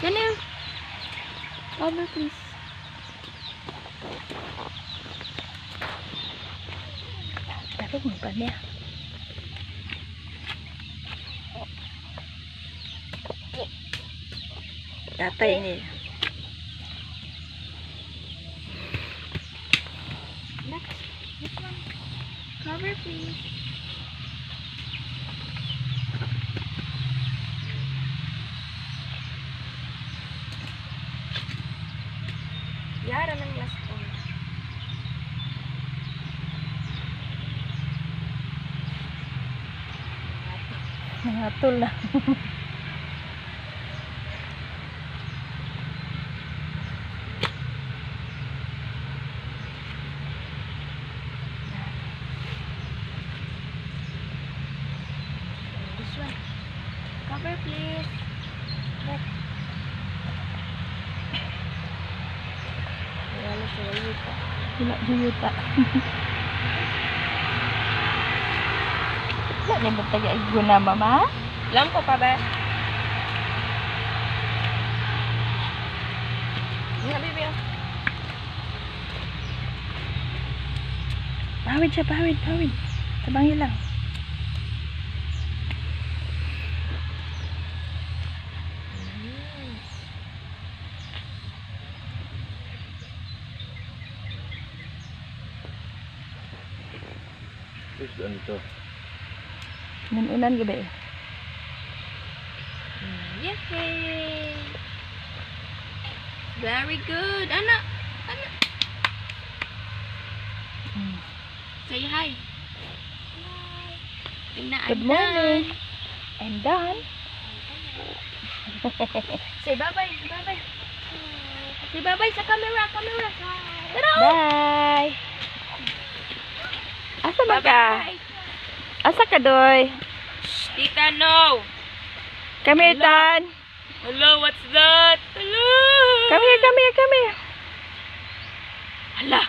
Ganun. Cover, please. Tarik mo pa niya. Tatay niya. Next. This one. Cover, please. Yara ng last one. Nangatol na. This one. Cover, please. Back. Wala siya yuta. Wala siya yuta. Wala niya ba tayo guna, mama? Lampo pa ba? Nga, baby. Pawid siya, pawid. Tabangin lang. Terus doon ito. Nanunan gabi eh. Yay! Very good. Anak. Say hi. Good morning. I'm done. Say bye-bye. Bye-bye. Say bye-bye sa camera. Tara! Bye. Asa ba ka? Bye-bye. Asa ka, Doy? Tita, no! Come here, Tan. Hello, what's that? Hello! Come here. Hala!